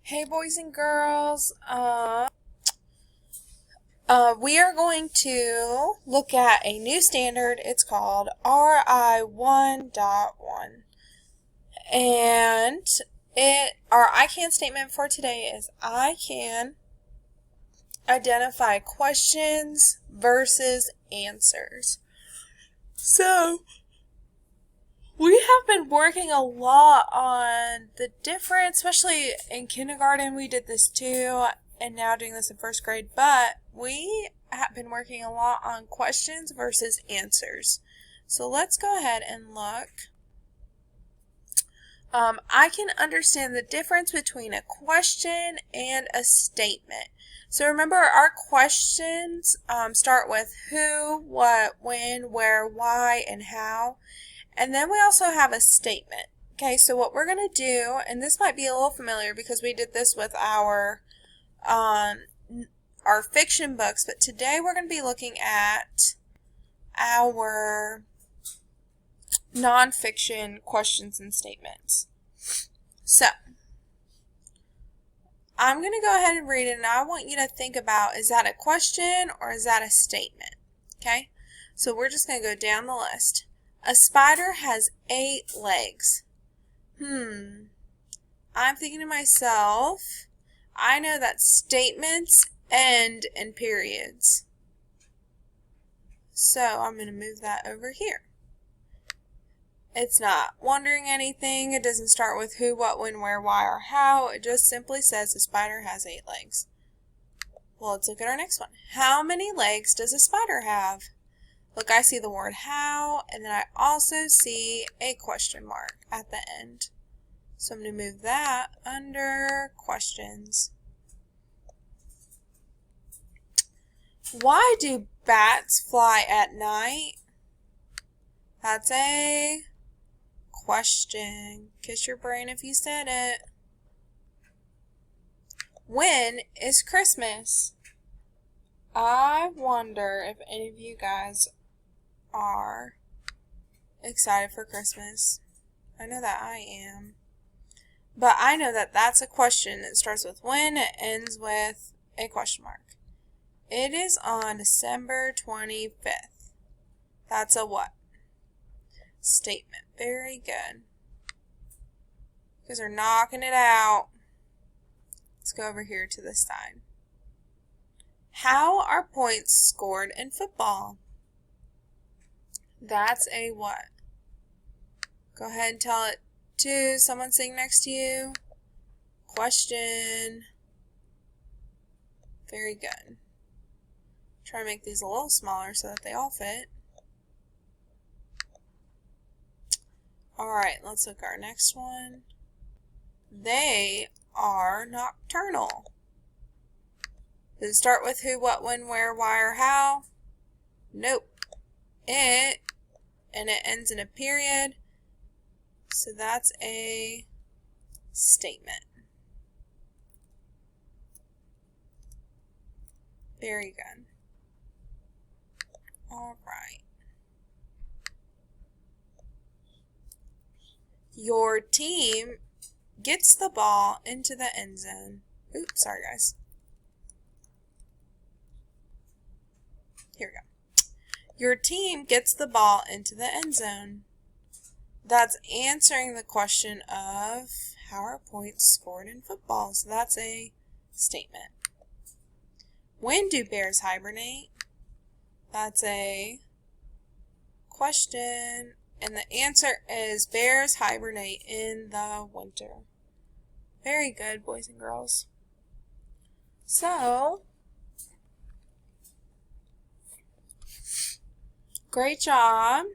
Hey boys and girls, we are going to look at a new standard. It's called RI 1.1, and our icann statement for today is I can identify questions versus answers. So we have been working a lot on the difference, especially in kindergarten. We did this too, and now doing this in first grade. But we have been working a lot on questions versus answers. So let's go ahead and look. I can understand the difference between a question and a statement. So remember, our questions start with who, what, when, where, why, and how. And then we also have a statement. Okay, so what we're going to do, and this might be a little familiar because we did this with our fiction books, but today we're going to be looking at our nonfiction questions and statements. So, I'm going to go ahead and read it, and I want you to think about, is that a question or is that a statement? Okay, so we're just going to go down the list. A spider has 8 legs. I'm thinking to myself, I know that statements end in periods. So I'm going to move that over here. It's not wondering anything. It doesn't start with who, what, when, where, why, or how. It just simply says a spider has 8 legs. Well, let's look at our next one. How many legs does a spider have? Look, I see the word how, and then I also see a question mark at the end. So I'm going to move that under questions. Why do bats fly at night? That's a question. Kiss your brain if you said it. When is Christmas? I wonder if any of you guys are excited for Christmas. I know that I am. But I know that that's a question. It starts with when, it ends with a question mark. It is on December 25th. That's a what? Statement. Very good. You guys are knocking it out. Let's go over here to this side. How are points scored in football? That's a what? Go ahead and tell it to someone sitting next to you. Question. Very good. Try to make these a little smaller so that they all fit. Alright, let's look at our next one. They are nocturnal. Does it start with who, what, when, where, why, or how? Nope. It, and it ends in a period. So that's a statement. Very good. All right. Your team gets the ball into the end zone. Oops, sorry guys. Here we go. Your team gets the ball into the end zone. That's answering the question of how are points scored in football. So that's a statement. When do bears hibernate? That's a question. And the answer is bears hibernate in the winter. Very good, boys and girls. So, great job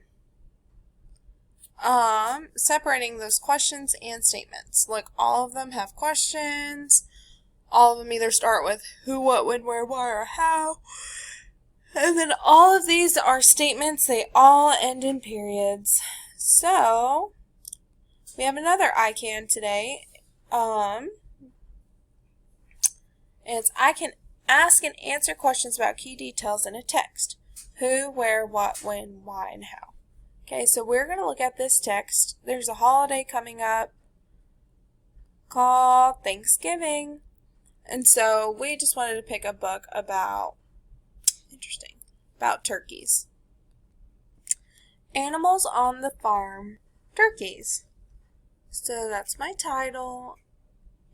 separating those questions and statements. Look, all of them have questions. All of them either start with who, what, when, where, why, or how. And then all of these are statements. They all end in periods. So, we have another icann today. It's I can ask and answer questions about key details in a text. Who, where, what, when, why, and how. Okay, so we're going to look at this text. There's a holiday coming up. called Thanksgiving. And so we just wanted to pick a book about, about turkeys. Animals on the Farm, Turkeys. So that's my title.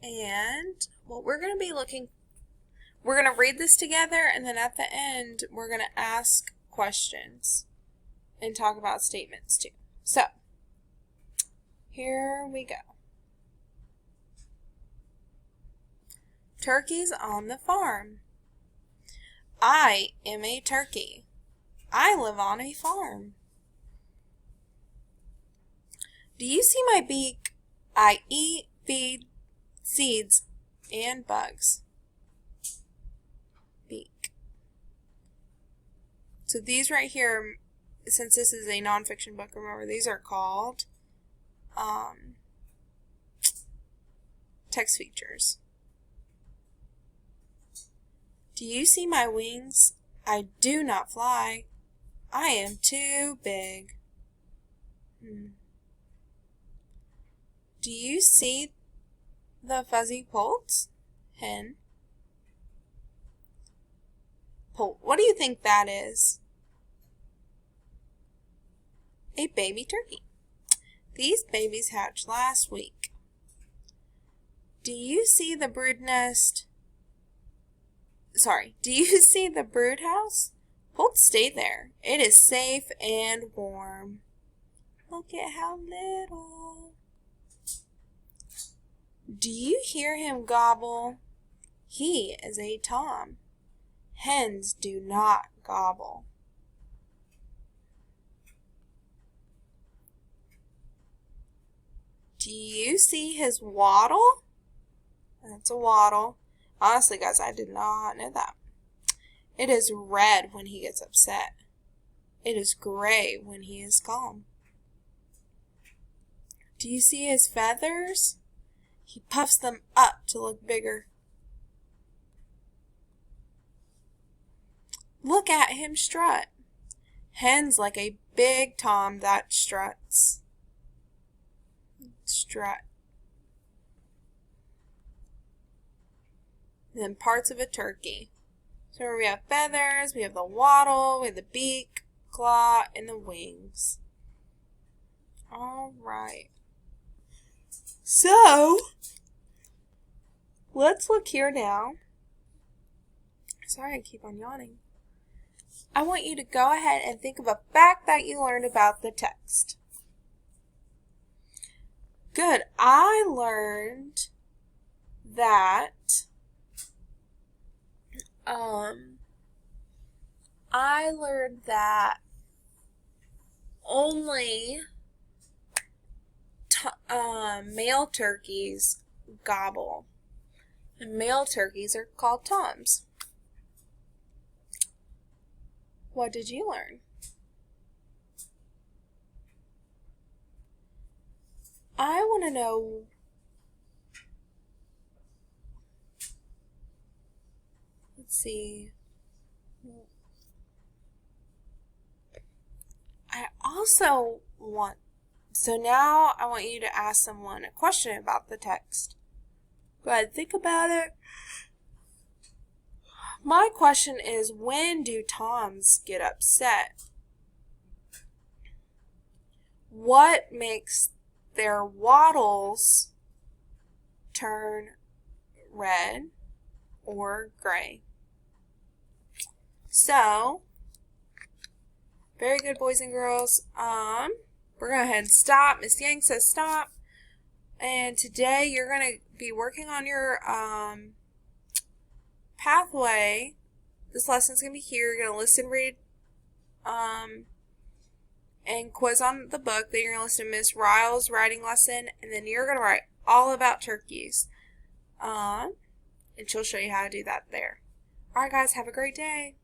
And what we're going to be we're going to read this together, and then at the end, we're going to ask questions and talk about statements too. So, here we go. Turkeys on the farm. I am a turkey. I live on a farm. Do you see my beak? I eat, feed, seeds, and bugs. Beak. So these right here, since this is a nonfiction book, remember these are called text features. Do you see my wings? I do not fly. I am too big. Do you see the fuzzy poults? Hen. Poult. What do you think that is? A baby turkey. These babies hatched last week. Do you see the brood nest? Do you see the brood house? Poults stay there. It is safe and warm. Look at how little. Do you hear him gobble? He is a tom. Hens do not gobble. Do you see his waddle? That's a waddle. Honestly, guys, I did not know that. It is red when he gets upset. It is gray when he is calm. Do you see his feathers? He puffs them up to look bigger. Look at him strut. Hens like a big tom that struts. Strut. And then parts of a turkey. So we have feathers, we have the waddle, we have the beak, claw, and the wings. All right. So, let's look here now. Sorry, I keep on yawning. I want you to go ahead and think of a fact that you learned about the text. Good. I learned that only male turkeys gobble, and male turkeys are called toms. What did you learn? I want to know let's see. So now I want you to ask someone a question about the text. Go ahead, think about it. My question is, when do toms get upset? What makes their waddles turn red or gray? So, very good, boys and girls. We're going to go ahead and stop. Miss Yang says stop. And today you're going to be working on your pathway. This lesson's going to be here. You're going to listen, read, and quiz on the book. Then you're going to listen to Miss Ryle's writing lesson. And then you're going to write all about turkeys. And she'll show you how to do that there. Alright, guys. Have a great day.